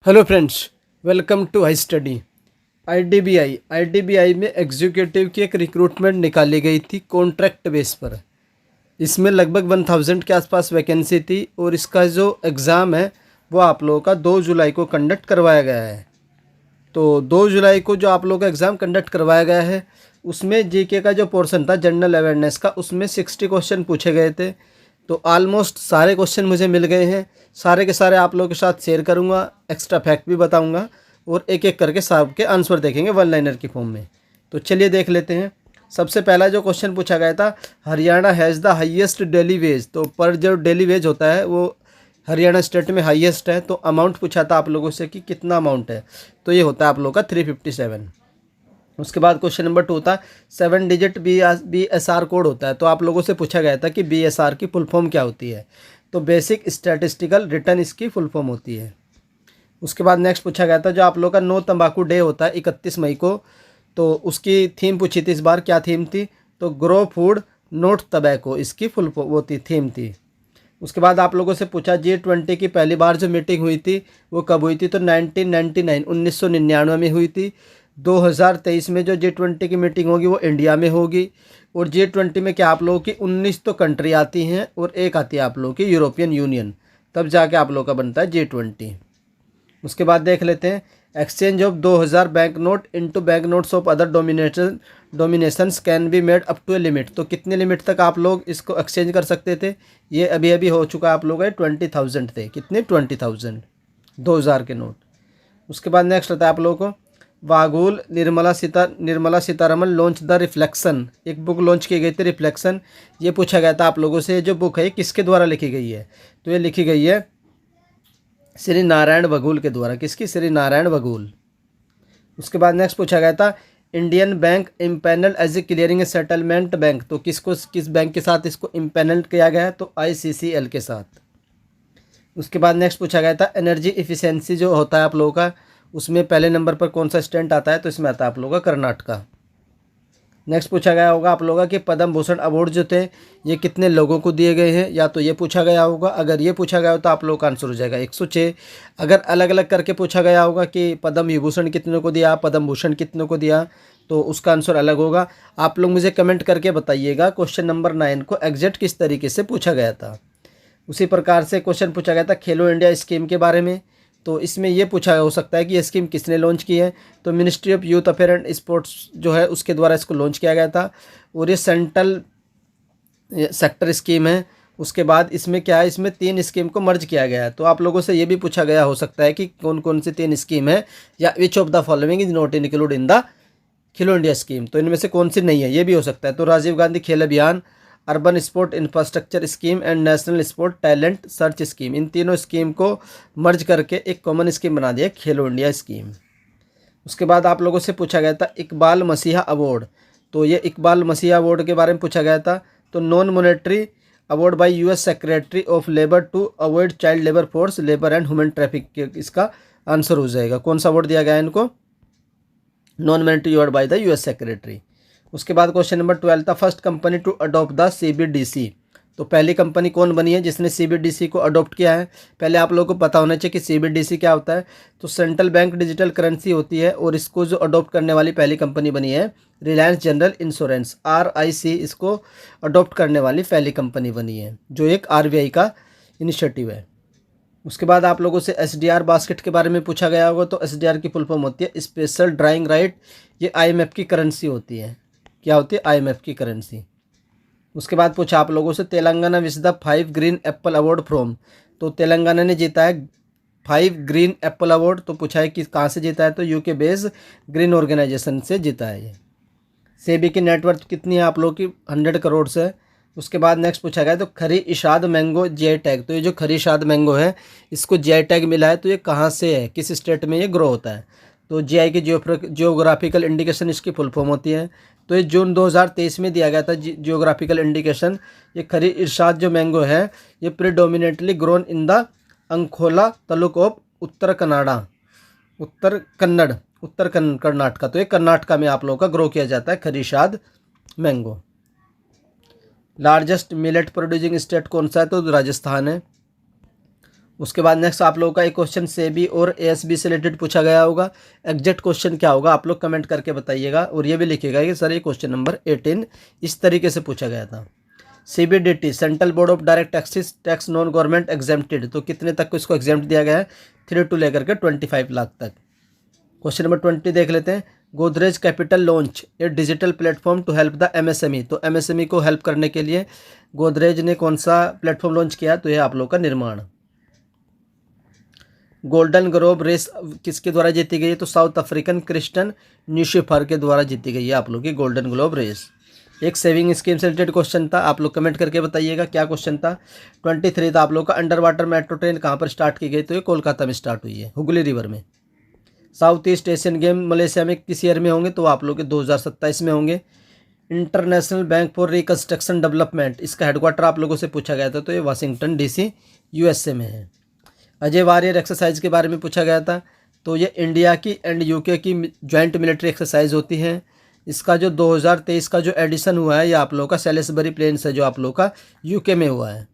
Hello friends, welcome to high study. IDBI में executive की एक रिक्रूटमेंट निकाली गई थी कॉन्ट्रैक्ट बेस पर। इसमें लगभग 1000 के आसपास वैकेंसी थी और इसका जो एग्ज़ाम है वो आप लोगों का 2 जुलाई को कंडक्ट करवाया गया है। तो 2 जुलाई को जो आप लोगों का एग्ज़ाम कंडक्ट करवाया गया है उसमें जीके का जो पोर्शन था जनरल अवेयरनेस का, उसमें 60 क्वेश्चन पूछे गए थे। तो ऑलमोस्ट सारे क्वेश्चन मुझे मिल गए हैं, सारे के सारे आप लोगों के साथ शेयर करूंगा, एक्स्ट्रा फैक्ट भी बताऊंगा और एक एक करके सबके आंसर देखेंगे वन लाइनर की फॉर्म में। तो चलिए देख लेते हैं। सबसे पहला जो क्वेश्चन पूछा गया था, Haryana has the highest daily veg. तो पर जो डेली वेज होता है वो हरियाणा स्टेट में हाईएस्ट है। तो अमाउंट पूछा था आप लोगों से कि कितना अमाउंट है, तो ये होता है आप लोगों का 357। उसके बाद क्वेश्चन नंबर 2 था 7 डिजिट BSR कोड होता है। तो आप लोगों से पूछा गया था कि BSR की फुल फॉर्म क्या होती है। तो बेसिक स्टैटिस्टिकल रिटर्न इसकी फुल फॉर्म होती है। उसके बाद नेक्स्ट पूछा गया था जो आप लोगों का नो तंबाकू डे होता है 31 मई को, तो उसकी थीम पूछी थी। इस बार क्या थीम थी, तो ग्रो फूड नोट टबैको इसकी फुल वो थी, थीम थी। उसके बाद आप लोगों से पूछा G20 की पहली बार जो मीटिंग हुई थी वो कब हुई थी, तो 1999 में हुई थी। 2023 में जो G20 की मीटिंग होगी वो इंडिया में होगी। और G20 में क्या आप लोगों की 19 तो कंट्री आती हैं और एक आती है आप लोगों की यूरोपियन यूनियन, तब जाके आप लोगों का बनता है G20। उसके बाद देख लेते हैं exchange of 2000 bank note into bank notes of other denominations can be made up to a limit. तो कितने लिमिट तक आप लोग इसको एक्सचेंज कर सकते थे, ये अभी अभी हो चुका आप लोग है 20,000 थे। कितने, 20,000 2000 के नोट। उसके बाद नेक्स्ट आता है आप लोगों को Vaghul Nirmala Sitharaman launch the reflection. एक बुक लॉन्च की गई थी रिफ्लेक्शन। ये पूछा गया था आप लोगों से जो बुक है किसके द्वारा लिखी गई है, तो ये लिखी गई है श्री नारायण बघेल के द्वारा। किसकी, श्री नारायण बघेल। उसके बाद नेक्स्ट पूछा गया था Indian bank empanel as a clearing settlement bank. तो किस बैंक के साथ इसको इम्पैनल किया गया है, तो ICCL के साथ। उसके बाद नेक्स्ट पूछा गया था एनर्जी इफिशियंसी जो होता है आप लोगों का, उसमें पहले नंबर पर कौन सा स्टेट आता है, तो इसमें आता है आप लोगों का कर्नाटका। नेक्स्ट पूछा गया होगा आप लोगों के पद्म भूषण अवार्ड जो थे ये कितने लोगों को दिए गए हैं, या तो ये पूछा गया होगा। अगर ये पूछा गया हो तो आप लोगों का आंसर हो जाएगा 106। अगर अलग अलग करके पूछा गया होगा कि पद्म विभूषण कितने को दिया, पद्म भूषण कितने को दिया, तो उसका आंसर अलग होगा। आप लोग मुझे कमेंट करके बताइएगा क्वेश्चन नंबर 9 को एग्जैक्ट किस तरीके से पूछा गया था। उसी प्रकार से क्वेश्चन पूछा गया था खेलो इंडिया स्कीम के बारे में। तो इसमें ये पूछा हो सकता है कि ये स्कीम किसने लॉन्च की है, तो ministry of youth affair and sports जो है उसके द्वारा इसको लॉन्च किया गया था। और ये सेंट्रल सेक्टर स्कीम है। उसके बाद इसमें क्या है, इसमें 3 स्कीम को मर्ज किया गया है। तो आप लोगों से ये भी पूछा गया हो सकता है कि कौन कौन सी 3 स्कीम है, या which of the following is not include in the Khelo India scheme. तो इनमें से कौन सी नहीं है, ये भी हो सकता है। तो राजीव गांधी खेल अभियान, urban sport infrastructure scheme and national sport talent search scheme, इन तीनों स्कीम को मर्ज करके एक कॉमन स्कीम बना दिया खेलो इंडिया स्कीम। उसके बाद आप लोगों से पूछा गया था इकबाल मसीहा अवार्ड। तो ये इकबाल मसीहा अवार्ड के बारे में पूछा गया था। तो non monetary award by US secretary of labour to avoid child labour, force labour and human traffic, इसका आंसर हो जाएगा। कौन सा अवार्ड दिया गया है इनको, non monetary award by the US secretary. उसके बाद क्वेश्चन नंबर 12 था first company to adopt the CBDC। तो पहली कंपनी कौन बनी है जिसने CBDC को अडॉप्ट किया है। पहले आप लोगों को पता होना चाहिए कि CBDC क्या होता है। तो सेंट्रल बैंक डिजिटल करेंसी होती है, और इसको जो अडॉप्ट करने वाली पहली कंपनी बनी है रिलायंस जनरल इंश्योरेंस, RIC, इसको अडॉप्ट करने वाली पहली कंपनी बनी है, जो एक RBI का इनिशिएटिव है। उसके बाद आप लोगों से SDR बास्केट के बारे में पूछा गया होगा। तो SDR की फुल फॉर्म होती है स्पेशल ड्राइंग राइट। ये IMF की करेंसी होती है। क्या होती है, IMF की करेंसी। उसके बाद पूछा आप लोगों से Telangana which the 5 green Apple award from. तो तेलंगाना ने जीता है 5 ग्रीन एप्पल अवार्ड। तो पूछा है कि कहाँ से जीता है, तो UK बेस्ड ग्रीन ऑर्गेनाइजेशन से जीता है ये। सेबी की नेटवर्थ कितनी है आप लोगों की, 100 करोड़ से। उसके बाद नेक्स्ट पूछा गया तो खरी इशाद मैंगो GI टैग। तो ये जो खरी इशाद मैंगो है इसको GI टैग मिला है, तो ये कहाँ से है, किस स्टेट में ये ग्रो होता है। तो GI की जियोग्राफिकल इंडिकेशन इसकी फुल फॉर्म होती है। तो ये जून 2023 में दिया गया था जियोग्राफिकल इंडिकेशन। ये खरी इरशाद जो मैंगो है ये predominantly grown in the Ankola taluk of Uttar Karnataka. तो ये कर्नाटका में आप लोगों का ग्रो किया जाता है Kari Ishad mango. Largest millet producing state कौन सा है, तो राजस्थान है। उसके बाद नेक्स्ट आप लोगों का एक क्वेश्चन सेबी और एएसबी से रिलेटेड पूछा गया होगा। एग्जैक्ट क्वेश्चन क्या होगा आप लोग कमेंट करके बताइएगा, और ये भी लिखिएगा कि सर ये क्वेश्चन नंबर 18 इस तरीके से पूछा गया था। CBDT central board of direct taxes tax non government exempted, तो कितने तक को इसको एग्जेम्प्ट दिया गया है? 3 to लेकर के 25 लाख तक। क्वेश्चन नंबर 20 देख लेते हैं। Godrej capital launch a digital platform to help the MSME, तो एमएसएमई को हेल्प करने के लिए गोदरेज ने कौन सा प्लेटफॉर्म लॉन्च किया? तो यह आप लोग का निर्माण। गोल्डन ग्लोब रेस किसके द्वारा जीती गई है? तो साउथ अफ्रीकन क्रिस्टन न्यूशिफर के द्वारा जीती गई है आप लोग की गोल्डन ग्लोब रेस। एक सेविंग स्कीम से रिलेटेड क्वेश्चन था, आप लोग कमेंट करके बताइएगा क्या क्वेश्चन था। 23 था आप लोग का, अंडर वाटर मेट्रो ट्रेन कहाँ पर स्टार्ट की गई? तो ये कोलकाता में स्टार्ट हुई है, हुगली रिवर में। South east Asian game Malaysia में किस ईयर में होंगे? तो आप लोग के 2027 में होंगे। International bank for reconstruction development, इसका हेडक्वार्टर आप लोगों से पूछा गया था, तो ये वाशिंगटन डीसी यूएसए में है। अजय वारियर एक्सरसाइज के बारे में पूछा गया था, तो ये इंडिया की एंड यूके की जॉइंट मिलिट्री एक्सरसाइज होती है। इसका जो 2023 का जो एडिशन हुआ है ये आप लोगों का सेलिसबरी प्लेन्स है, जो आप लोगों का यूके में हुआ है।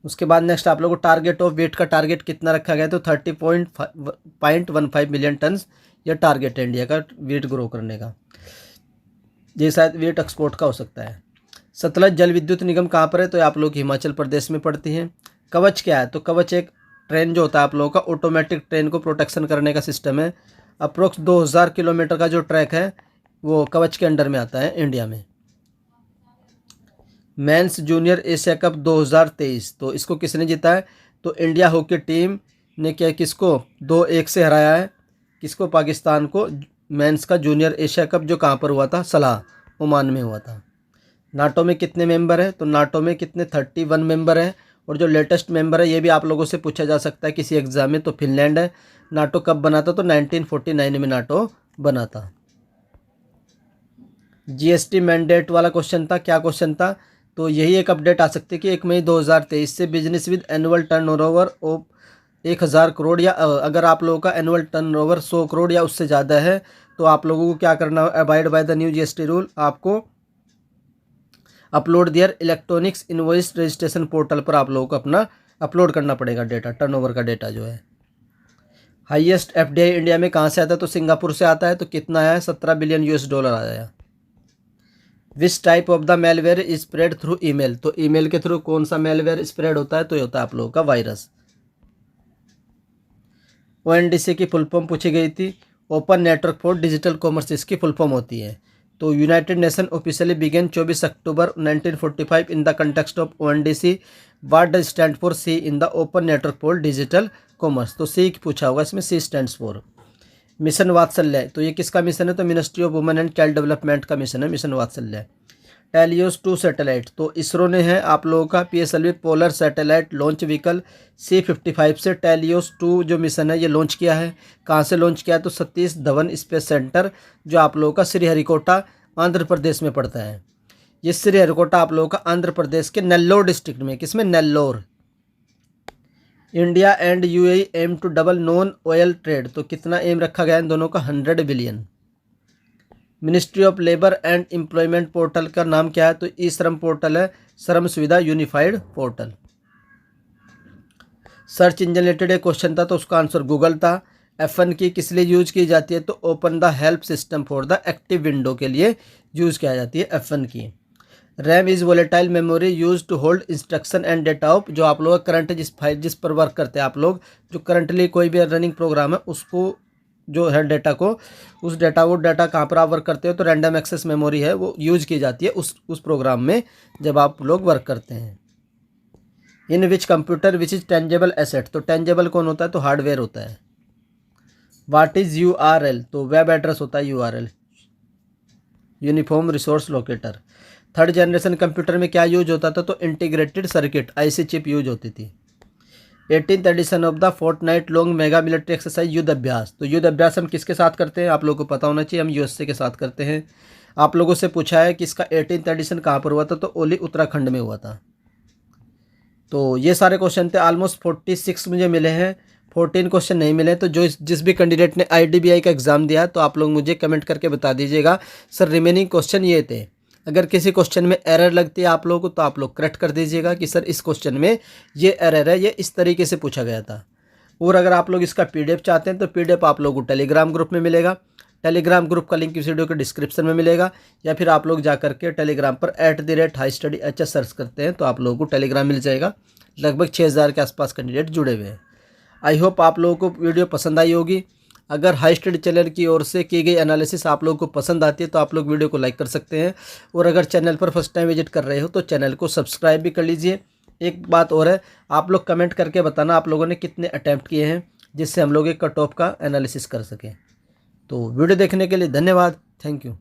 उसके बाद नेक्स्ट आप लोगों को टारगेट ऑफ वेट का टारगेट कितना रखा गया? तो 30.15 मिलियन टन यह टारगेट है इंडिया का वेट ग्रो करने का। ये शायद वेट एक्सपोर्ट का हो सकता है। सतलज जल विद्युत निगम कहाँ पर है? तो आप लोग हिमाचल प्रदेश में पड़ती है। कवच क्या है? तो कवच एक ट्रेन जो होता है आप लोगों का ऑटोमेटिक ट्रेन को प्रोटेक्शन करने का सिस्टम है। अप्रोक्स 2000 किलोमीटर का जो ट्रैक है वो कवच के अंडर में आता है इंडिया में। मेंस जूनियर एशिया कप 2023, तो इसको किसने जीता है? तो इंडिया हॉकी टीम ने क्या किसको 2-1 से हराया है? किसको? पाकिस्तान को। मेंस का जूनियर एशिया कप जो कहाँ पर हुआ था? सलाह, ओमान में हुआ था। नाटो में कितने मेंबर हैं? तो नाटो में कितने 31 मेंबर हैं, और जो लेटेस्ट मेंबर है ये भी आप लोगों से पूछा जा सकता है किसी एग्जाम में, तो फिनलैंड है। नाटो कब बना था? तो 1949 में नाटो बना था। जीएसटी मैंडेट वाला क्वेश्चन था, क्या क्वेश्चन था? तो यही एक अपडेट आ सकती है कि 1 मई 2023 से business with annual turnover of 1000 crore, या अगर आप लोगों का एनुअल टर्नओवर 100 करोड़ या उससे ज़्यादा है तो आप लोगों को क्या करना है? Abide by the new GST rule, आपको अपलोड दियर इलेक्ट्रॉनिक्स इनवॉइस रजिस्ट्रेशन पोर्टल पर आप लोगों को अपना अपलोड करना पड़ेगा डेटा, टर्नओवर का डेटा जो है। हाईएस्ट एफडीआई इंडिया में कहाँ से आता है? तो सिंगापुर से आता है। तो कितना आया है? $17 बिलियन आया। Which type of the malware is spread through email, तो ईमेल के थ्रू कौन सा मेलवेयर स्प्रेड होता है? तो ये होता है आप लोगों का वायरस। ओएनडीसी की फुल फॉर्म पूछी गई थी, open network for digital commerce इसकी फुल फॉर्म होती है। तो United Nation officially began 24 October 1945 in the context of ONDC, what does stand for? C in the open network for digital commerce, तो C पूछा होगा इसमें, सी स्टैंड्स फॉर। मिशन वात्सल्य, तो ये किसका मिशन है? तो ministry of women and child development का मिशन है मिशन वात्सल्य। टेलियोस 2 सैटेलाइट, तो इसरो ने है आप लोगों का PSLV polar satellite launch vehicle C55 से टेलियोस 2 जो मिशन है ये लॉन्च किया है। कहाँ से लॉन्च किया है? तो सतीश धवन स्पेस सेंटर जो आप लोगों का श्रीहरिकोटा आंध्र प्रदेश में पड़ता है। ये श्रीहरिकोटा आप लोगों का आंध्र प्रदेश के नेल्लोर डिस्ट्रिक्ट में, किसमें? Nellore. India and UAE aim to double non oil trade, तो कितना एम रखा गया है इन दोनों का? 100 billion. Ministry of labour and employment portal का नाम क्या है? तो ई श्रम पोर्टल है, श्रम सुविधा unified portal. Search engine related एक क्वेश्चन था, तो उसका आंसर गूगल था। F1 की किस लिए यूज की जाती है? तो open the help system for the active window के लिए यूज किया जाती है F1 की। RAM is volatile memory use to hold instruction and data of, जो आप लोग करंट जिस पर वर्क करते हैं आप लोग, जो करंटली कोई भी रनिंग प्रोग्राम है उसको जो है डेटा को, वो डेटा कहाँ पर आप वर्क करते हो? तो रैंडम एक्सेस मेमोरी है वो यूज की जाती है उस प्रोग्राम में जब आप लोग वर्क करते हैं। In which computer which is tangible asset, तो टेंजेबल कौन होता है? तो हार्डवेयर होता है। व्हाट इज URL, तो वेब एड्रेस होता है URL, uniform resource locator. Third generation computer में क्या यूज होता था? तो integrated circuit IC chip use होती थी। 18th edition of the fortnight long mega military exercise Yudh Abhyas, तो युद्ध अभ्यास हम किसके साथ करते हैं? आप लोगों को पता होना चाहिए, हम USA के साथ करते हैं। आप लोगों से पूछा है कि इसका 18th एडिशन कहाँ पर हुआ था? तो ओली उत्तराखंड में हुआ था। तो ये सारे क्वेश्चन थे, ऑलमोस्ट 46 मुझे मिले हैं, 14 क्वेश्चन नहीं मिले। तो जो जिस भी कैंडिडेट ने IDBI का एग्ज़ाम दिया तो आप लोग मुझे कमेंट करके बता दीजिएगा सर रिमेनिंग क्वेश्चन ये थे। अगर किसी क्वेश्चन में एरर लगती है आप लोगों को तो आप लोग करेक्ट कर दीजिएगा कि सर इस क्वेश्चन में ये एरर है, ये इस तरीके से पूछा गया था। और अगर आप लोग इसका पीडीएफ चाहते हैं तो पीडीएफ आप लोगों को टेलीग्राम ग्रुप में मिलेगा। टेलीग्राम ग्रुप का लिंक इस वीडियो के डिस्क्रिप्शन में मिलेगा, या फिर आप लोग जा करके टेलीग्राम पर @HighStudyHS सर्च करते हैं तो आप लोगों को टेलीग्राम मिल जाएगा। लगभग 6000 के आसपास कैंडिडेट जुड़े हुए हैं। आई होप आप लोगों को वीडियो पसंद आई होगी। अगर हाई स्टडी चैनल की ओर से की गई एनालिसिस आप लोगों को पसंद आती है तो आप लोग वीडियो को लाइक कर सकते हैं, और अगर चैनल पर फर्स्ट टाइम विजिट कर रहे हो तो चैनल को सब्सक्राइब भी कर लीजिए। एक बात और है, आप लोग कमेंट करके बताना आप लोगों ने कितने अटैम्प्ट किए हैं, जिससे हम लोग एक कट ऑफ का एनालिसिस कर सकें। तो वीडियो देखने के लिए धन्यवाद। Thank you.